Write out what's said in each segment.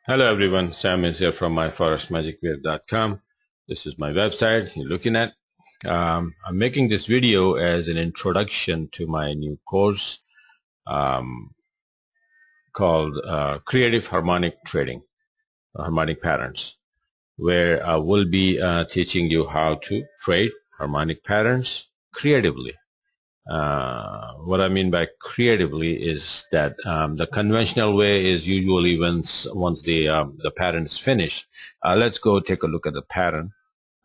Hello everyone, Sam is here from myforestmagicwave.com. This is my website you're looking at. I'm making this video as an introduction to my new course um, called Creative Harmonic Trading, Harmonic Patterns, where I will be teaching you how to trade harmonic patterns creatively. What I mean by creatively is that the conventional way is usually once the pattern is finished. Let's go take a look at the pattern.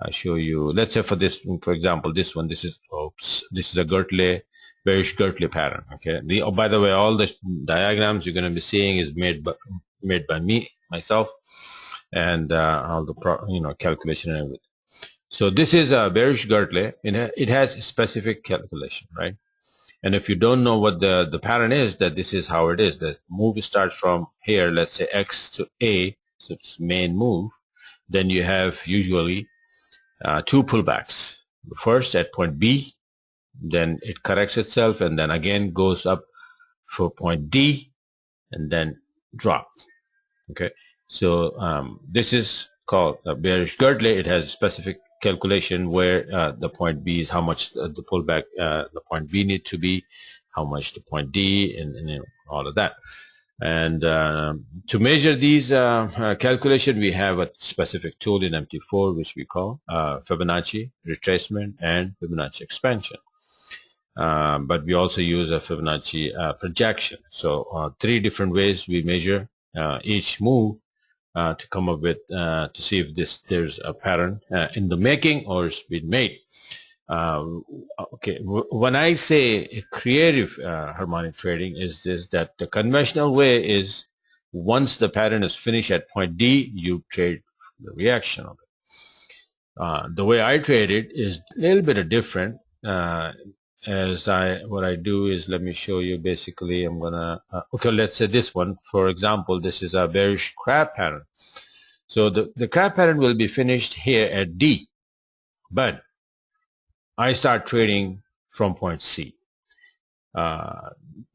I'll show you. Let's say for example, this one. This is a Gertle, bearish Gertle pattern. Okay. By the way, all the diagrams you're going to be seeing is made by me myself, and all the calculation and everything. So this is a bearish Gertle. It has a specific calculation, right? And if you don't know what the pattern is, that this is how it is. The move starts from here, let's say X to A, so it's main move. Then you have usually two pullbacks. First at point B, then it corrects itself and then again goes up for point D and then drops. Okay, so this is called a bearish Gertle. It has a specific calculation where the point B is how much the pullback the point B need to be, how much the point D, and all of that. And to measure these calculation, we have a specific tool in MT4 which we call Fibonacci retracement and Fibonacci expansion. But we also use a Fibonacci projection. So three different ways we measure each move to come up with to see if there's a pattern in the making or it's been made. Okay, when I say creative harmonic trading is that the conventional way is once the pattern is finished at point D, you trade the reaction of it. The way I trade it is a little bit different. What I do is, let me show you. Basically, I'm gonna okay, let's say this one, for example, this is a bearish crab pattern. So the crab pattern will be finished here at D, but I start trading from point C.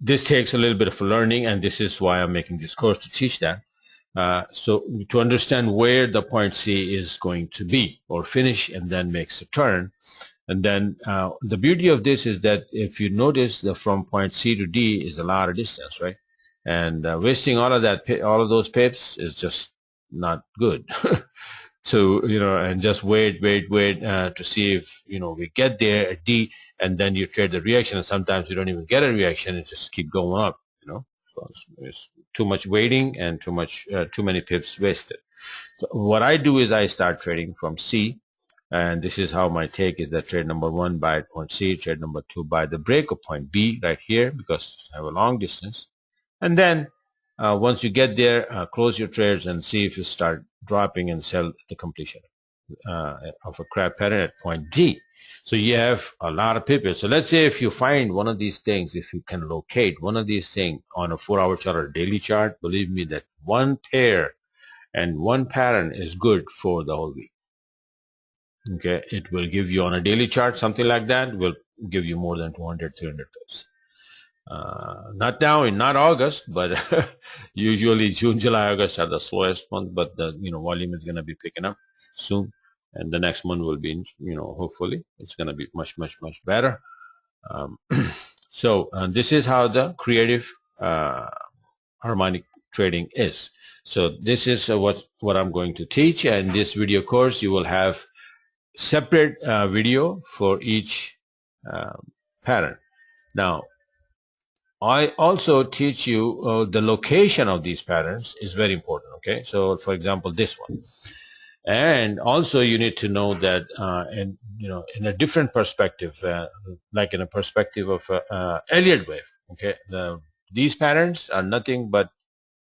This takes a little bit of learning, and this is why I'm making this course, to teach that. So to understand where the point C is going to be or finish and then makes a turn. And then the beauty of this is that if you notice that from point C to D is a lot of distance, right? And wasting all of those pips is just not good. So, and just wait to see if, we get there at D, and then you trade the reaction, and sometimes you don't even get a reaction, and just keep going up, So it's too much waiting and too many pips wasted. So what I do is I start trading from C, and this is how my take is that trade number one, buy at point C, trade number two, buy the break of point B right here, because I have a long distance. And then once you get there, close your trades and see if you start dropping and sell the completion of a crab pattern at point D. So you have a lot of people. So let's say if you find one of these things, if you can locate one of these things on a 4-hour chart or a daily chart, believe me that one pair and one pattern is good for the whole week. Okay, it will give you on a daily chart, something like that will give you more than 200, 300 pips. Not now, not August, but usually June, July, August are the slowest months, but the volume is going to be picking up soon, and the next month will be, hopefully it's going to be much better. So this is how the creative harmonic trading is. So this is what I'm going to teach, and this video course you will have separate video for each pattern. Now I also teach you the location of these patterns is very important. Okay, so for example this one, and also you need to know that in a different perspective, like in a perspective of Elliott wave. Okay, these patterns are nothing but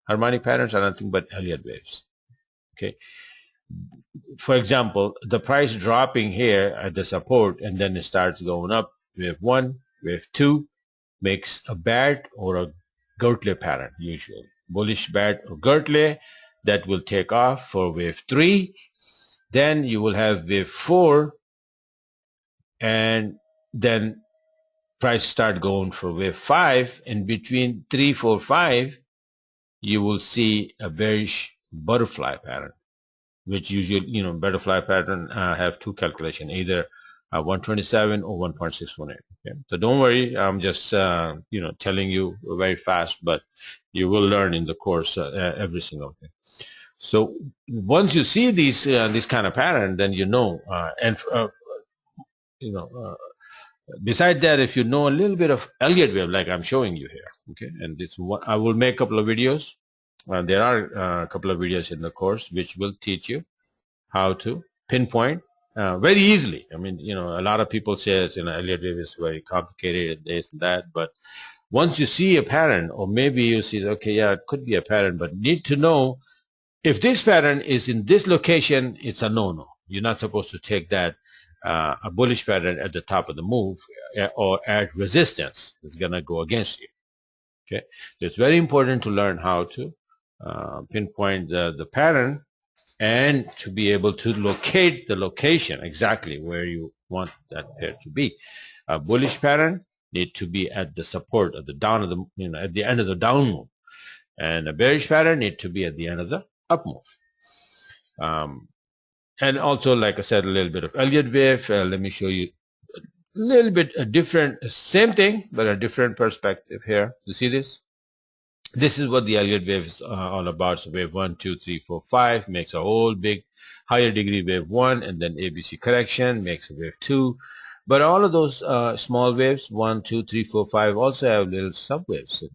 harmonic patterns are nothing but Elliott waves. Okay, for example, the price dropping here at the support and then it starts going up. Wave 1, wave 2 makes a bat or a Gertle pattern, usually bullish bat or Gertle, that will take off for wave 3. Then you will have wave 4, and then price start going for wave 5. And between 3, 4, 5 you will see a bearish butterfly pattern, which usually, butterfly pattern have two calculation, either 127 or 1.618. Okay? So don't worry, I'm just telling you very fast, but you will learn in the course every single thing. So once you see these this kind of pattern, then beside that, if you know a little bit of Elliott wave, like I'm showing you here, okay, and this one, I will make a couple of videos. There are a couple of videos in the course which will teach you how to pinpoint very easily. I mean, a lot of people say, Elliott wave is very complicated, this and that, but once you see a pattern, or maybe you see, okay, yeah, it could be a pattern, but need to know if this pattern is in this location, it's a no-no. You're not supposed to take that a bullish pattern at the top of the move or at resistance. It's going to go against you. Okay, so it's very important to learn how to pinpoint the pattern and to be able to locate the location exactly where you want that pair to be. A bullish pattern need to be at the support at the down of the at the end of the down move, and a bearish pattern need to be at the end of the up move. And also, like I said, a little bit of Elliott wave. Let me show you a little bit a different, same thing, but a different perspective here. You see this? This is what the Elliott wave is all about. So wave 1, 2, 3, 4, 5 makes a whole big higher degree wave 1, and then ABC correction makes a wave 2. But all of those small waves, 1, 2, 3, 4, 5, also have little subwaves in it.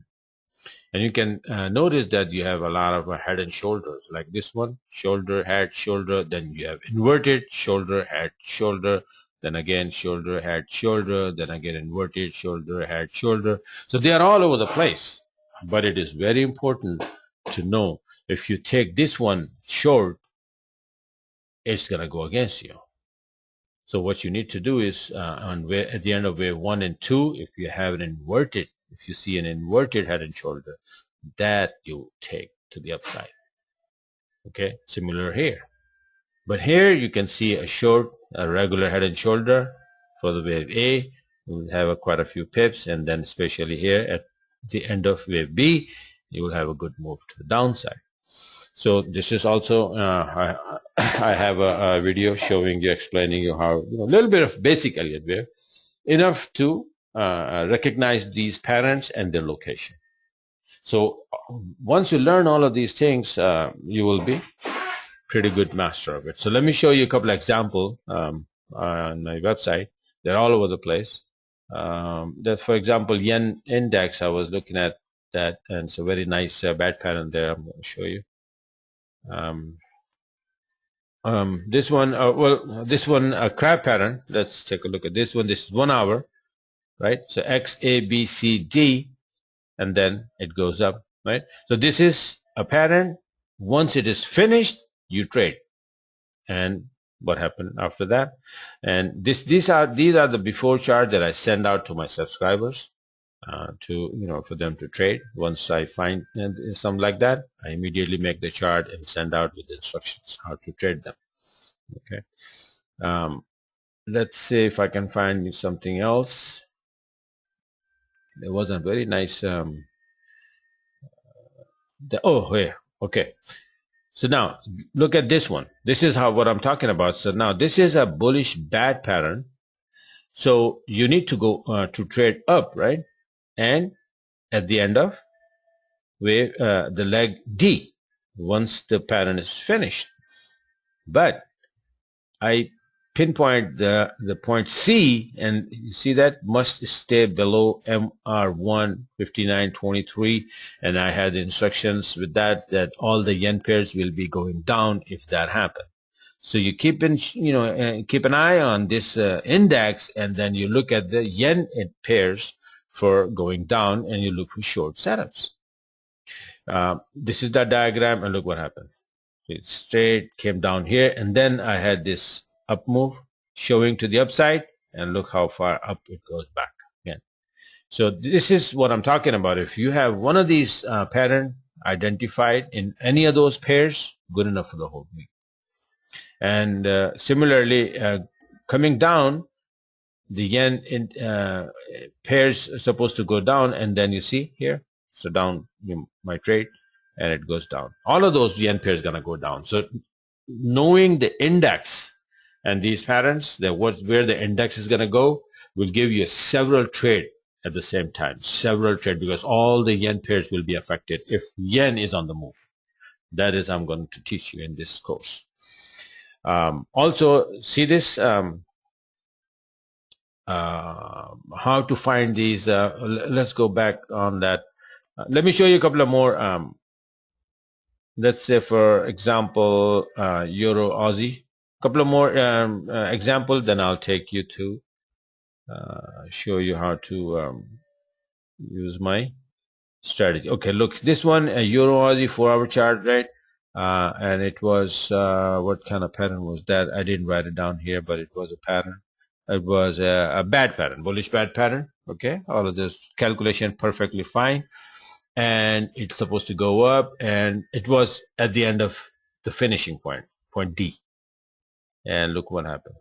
And you can notice that you have a lot of head and shoulders, like this one, shoulder, head, shoulder. Then you have inverted shoulder, head, shoulder. Then again, shoulder, head, shoulder. Then again, inverted shoulder, head, shoulder. So they are all over the place. But it is very important to know if you take this one short, it's going to go against you. So what you need to do is at the end of wave 1 and 2, if you have an inverted, if you see an inverted head and shoulder, that you take to the upside. Okay, similar here. But here you can see a short, a regular head and shoulder for the wave A. You will have quite a few pips, and then especially here at the end of wave B, you will have a good move to the downside. So this is also I have a video showing you, explaining you how a little bit of basic Elliott wave, enough to recognize these patterns and their location. So once you learn all of these things, you will be pretty good master of it. So let me show you a couple of examples on my website. They're all over the place. That, for example, yen index, I was looking at that, and it's a very nice bad pattern there. I'm going to show you. This one, this one, a crab pattern. Let's take a look at this one. This is 1 hour, right? So X, A, B, C, D, and then it goes up, right? So this is a pattern. Once it is finished, you trade. And what happened after that? And these are the before chart that I send out to my subscribers for them to trade. Once I find something like that, I immediately make the chart and send out with the instructions how to trade them. Okay. Let's see if I can find something else. There was a very nice here. Okay. So now look at this one. This is what I'm talking about. So now this is a bullish bad pattern. So you need to go to trade up, right? And at the end of wave, the leg D, once the pattern is finished. But I pinpoint the point C, and you see that must stay below MR1 59.23, and I had the instructions with that all the yen pairs will be going down if that happens. So you keep an eye on this index, and then you look at the yen pairs for going down, and you look for short setups. This is the diagram, and look what happened. It straight came down here, and then I had this up move showing to the upside, and look how far up it goes back again. So this is what I'm talking about. If you have one of these pattern identified in any of those pairs, good enough for the whole week. And similarly, coming down, the yen pairs are supposed to go down, and then you see here, so down my trade, and it goes down. All of those yen pairs gonna go down. So knowing the index and these patterns, where the index is gonna go, will give you several trade at the same time, several trade, because all the yen pairs will be affected if yen is on the move. That is, I'm going to teach you in this course. Also, see this, how to find these. Let's go back on that. Let me show you a couple of more. Let's say, for example, Euro Aussie. A couple of more examples, then I'll take you to show you how to use my strategy. Okay, look, this one, a Euro Aussie 4-hour chart, right? And it was what kind of pattern was that? I didn't write it down here, but it was a pattern. It was a bad pattern, bullish bad pattern. Okay, all of this calculation perfectly fine, and it's supposed to go up, and it was at the end of the finishing point, point D, and look what happened,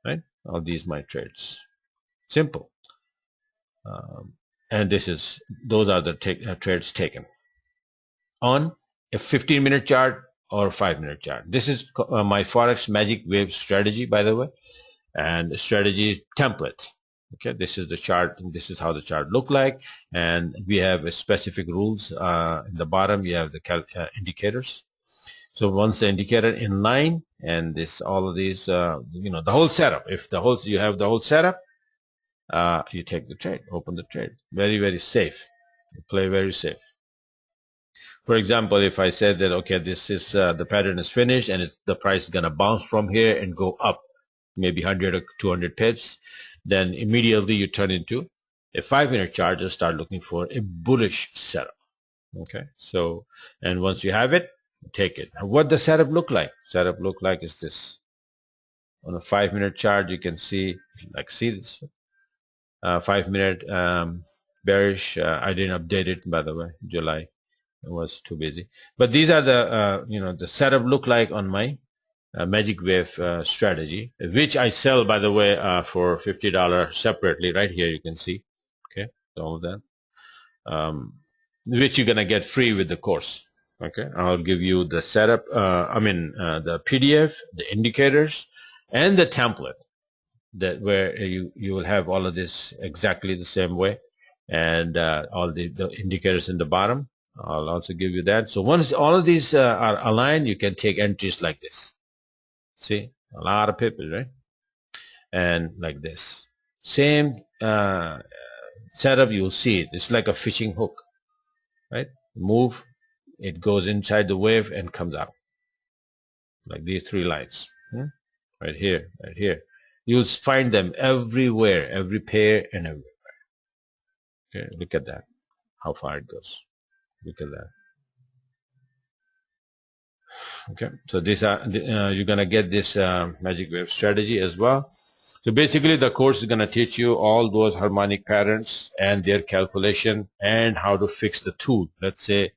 right? All these my trades, simple. And those are the trades taken on a 15-minute chart or 5-minute chart. This is my Forex Magic Wave strategy, by the way, and strategy template. Okay, this is the chart, and this is how the chart look like, and we have a specific rules. In the bottom you have the indicators. So once the indicator in line, and this, all of these, the whole setup. If you have the whole setup, you take the trade, open the trade. Very, very safe. You play very safe. For example, if I said that, okay, this is the pattern is finished, and the price is gonna bounce from here and go up, maybe 100 or 200 pips, then immediately you turn into a 5-minute chart and start looking for a bullish setup. Okay, so, and once you have it, take it. What does setup look like? Setup look like is this. On a 5-minute chart, you can see, see this 5-minute bearish. I didn't update it, by the way, July. I was too busy. But these are the the setup look like on my Magic Wave strategy, which I sell, by the way, for $50 separately. Right here you can see, okay, all of that, which you're gonna get free with the course. Okay, I'll give you the setup, the PDF, the indicators, and the template, that where you will have all of this exactly the same way, and all the indicators in the bottom. I'll also give you that. So once all of these are aligned, you can take entries like this. See, a lot of people, right? And like this, same setup, you'll see it. It's like a fishing hook, right? Move, it goes inside the wave and comes out, like these 3 lines, right here, right here. You'll find them everywhere, every pair and everywhere. Okay, look at that, how far it goes. Look at that. Okay, so these are you're gonna get this Magic Wave strategy as well. So basically the course is gonna teach you all those harmonic patterns and their calculation and how to fix the tool. Let's say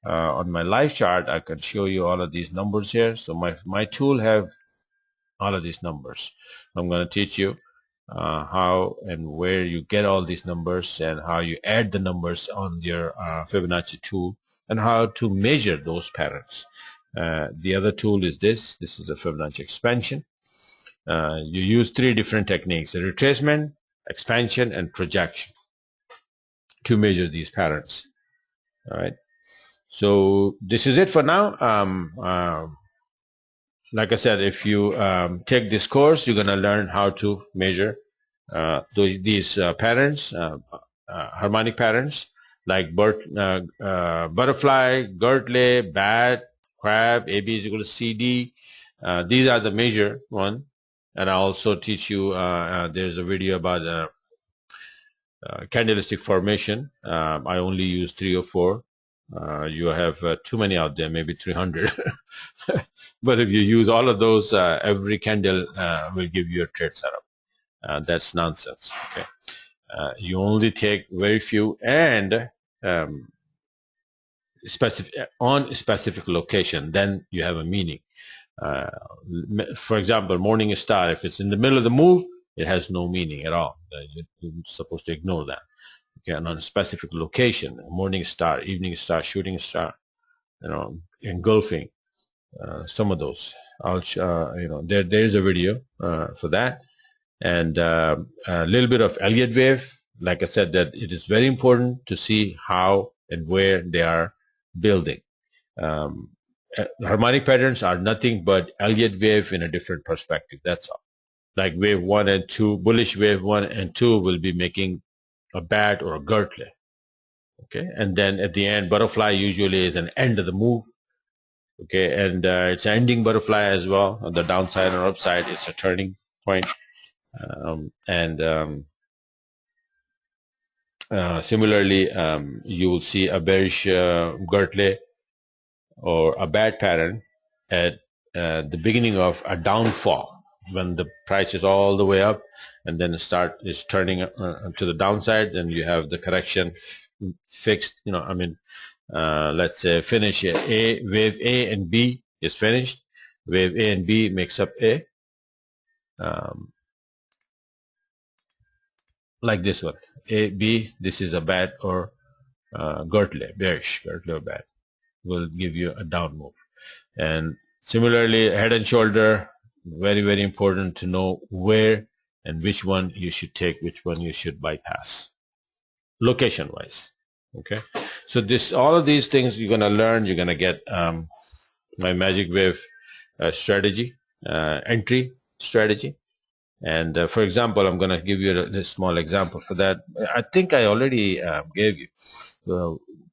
on my live chart, I can show you all of these numbers here. So my tool have all of these numbers. I'm gonna teach you how and where you get all these numbers, and how you add the numbers on your Fibonacci tool, and how to measure those patterns. The other tool is this is a Fibonacci expansion. You use 3 different techniques: the retracement, expansion, and projection, to measure these patterns. All right, so this is it for now. Like I said, if you take this course, you're going to learn how to measure these patterns, harmonic patterns, like butterfly, girdle, bat, crab, AB is equal to CD. These are the measure one. And I also teach you, there's a video about candlestick formation. I only use 3 or 4. You have too many out there, maybe 300. But if you use all of those, every candle will give you a trade setup. That's nonsense. Okay, you only take very few, and specific location. Then you have a meaning. For example, morning star. If it's in the middle of the move, it has no meaning at all. You're supposed to ignore that. Okay, and on a specific location, morning star, evening star, shooting star, engulfing some of those. I'll there is a video for that, and a little bit of Elliott wave. Like I said, that it is very important to see how and where they are building. Harmonic patterns are nothing but Elliott wave in a different perspective. That's all. Like wave 1 and 2, bullish wave 1 and 2 will be making a bat or a girdle. Okay, and then at the end, butterfly usually is an end of the move. Okay, and it's an ending butterfly as well. On the downside or upside, it's a turning point. Similarly, you will see a bearish girdle or a bad pattern at the beginning of a downfall, when the price is all the way up and then is turning to the downside. Then you have the correction fixed. Let's say finish wave A and B is finished. Wave A and B makes up A. Like this one, A, B, this is a bad or girdle, bearish girdle or bad, will give you a down move. And similarly, head and shoulder, very, very important to know where and which one you should take, which one you should bypass, location wise. Okay, so all of these things you're going to learn. You're going to get my magic wave strategy, entry strategy. And for example, I'm going to give you a small example for that. I think I already gave you.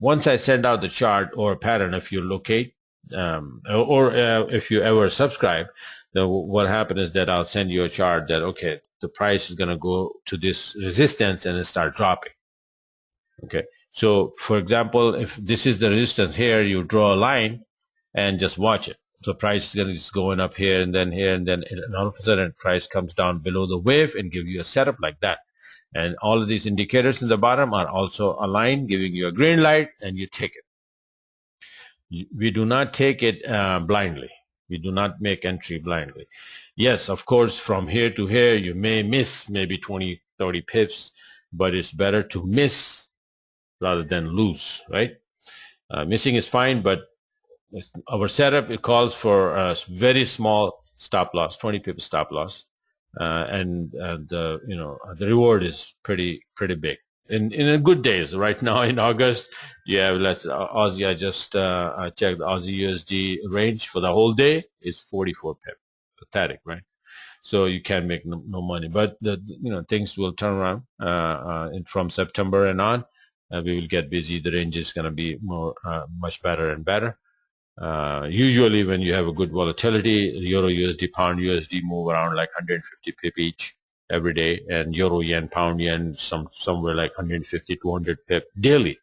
Once I send out the chart or pattern, if you locate if you ever subscribe, then what happens is that I'll send you a chart that, okay, the price is going to go to this resistance and then start dropping. Okay, so for example, if this is the resistance here, you draw a line and just watch it. So price is going up here and then all of a sudden price comes down below the wave and give you a setup like that. And all of these indicators in the bottom are also aligned, giving you a green light, and you take it. We do not take it blindly. We do not make entry blindly. Yes, of course, from here to here, you may miss maybe 20, 30 pips, but it's better to miss rather than lose, right? Missing is fine, but our setup, it calls for a very small stop loss, 20 pip stop loss, and the reward is pretty big. In a good days. Right now in August, you have Aussie. I just checked the Aussie USD range for the whole day is 44 pip. Pathetic, right? So you can make no money, but things will turn around from September and on. We will get busy. The range is going to be more much better and better. Usually when you have a good volatility, Euro USD, Pound USD move around like 150 pip each every day, and Euro Yen, Pound Yen, somewhere like 150, 200 pip daily.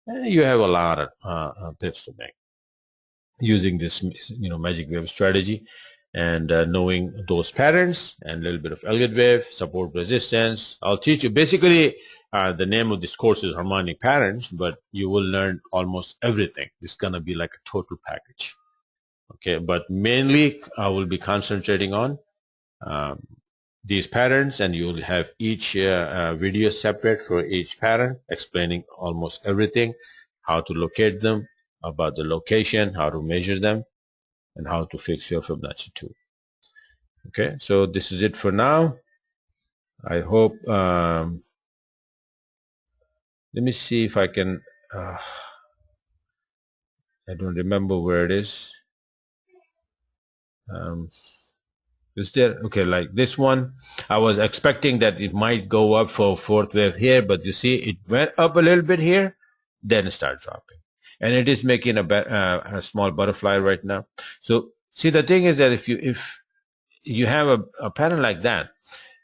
And you have a lot of pips to make using this magic wave strategy, and knowing those patterns and a little bit of Elliott wave, support, resistance. I'll teach you basically. The name of this course is Harmonic Patterns, but you will learn almost everything. It's going to be like a total package. Okay, but mainly I will be concentrating on these patterns, and you will have each video separate for each pattern, explaining almost everything, how to locate them, about the location, how to measure them, and how to fix your Fibonacci tool. Okay, so this is it for now. I hope let me see if I can I don't remember where it is. Is there, okay, like this one, I was expecting that it might go up for fourth wave here, but you see it went up a little bit here, then it started dropping, and it is making a small butterfly right now. So see, the thing is that if you have a pattern like that,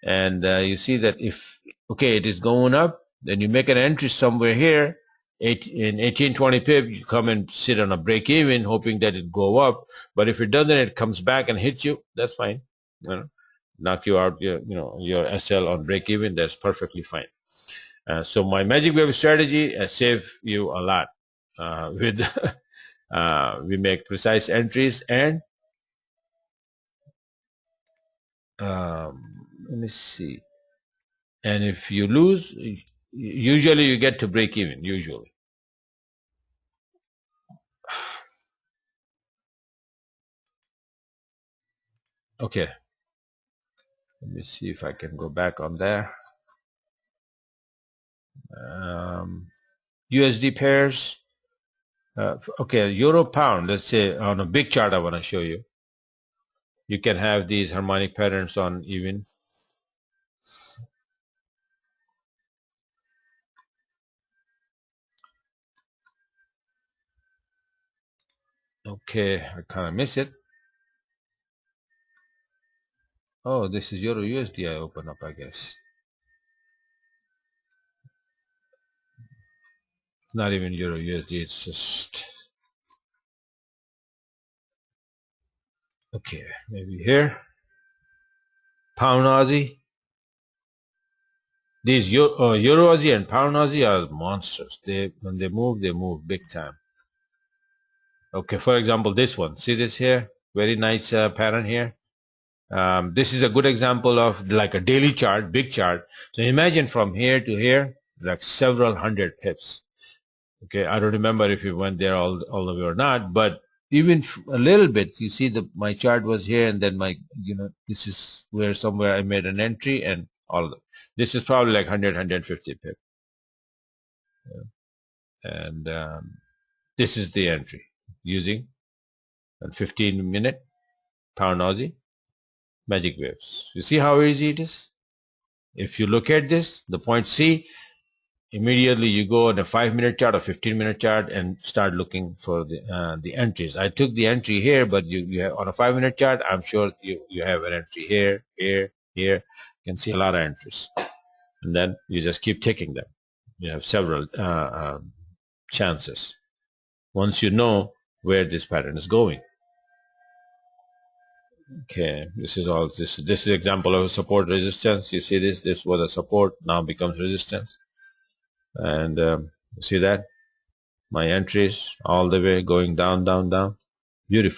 and you see that if it is going up, then you make an entry somewhere here in 1820 pip, you come and sit on a break even hoping that it go up. But if it doesn't, it comes back and hits you, that's fine. Knock you out your SL on break even, that's perfectly fine. So my magic wave strategy save you a lot with we make precise entries, and let me see, and if you lose, usually you get to break even, usually. Okay, let me see if I can go back on there. USD pairs. Okay, euro pound. Let's say on a big chart I want to show you. You can have these harmonic patterns on even. Okay, I kind of miss it. Oh, this is euro USD I open up, I guess. It's not even euro USD, it's just, okay, maybe here. Pound Aussie. These euro Aussie and pound Aussie are monsters. When they move big time. Okay, for example, this one. See this here? Very nice pattern here. This is a good example of like a daily chart, big chart. So imagine from here to here, like several hundred pips. Okay, I don't remember if you went there all the way or not, but even a little bit, you see my chart was here, and then this is where somewhere I made an entry, and this is probably like 100, 150 pip. And this is the entry using a 15-minute pound Aussie magic waves. You see how easy it is? If you look at this, the point C, immediately you go on a 5-minute chart or 15-minute chart and start looking for the entries. I took the entry here, but you have, on a 5-minute chart, I'm sure you have an entry here, here, here. You can see a lot of entries, and then you just keep taking them. You have several chances once you know where this pattern is going. Okay, this is example of a support resistance. You see this was a support, now becomes resistance. And you see that my entries all the way going down, down, down. Beautiful.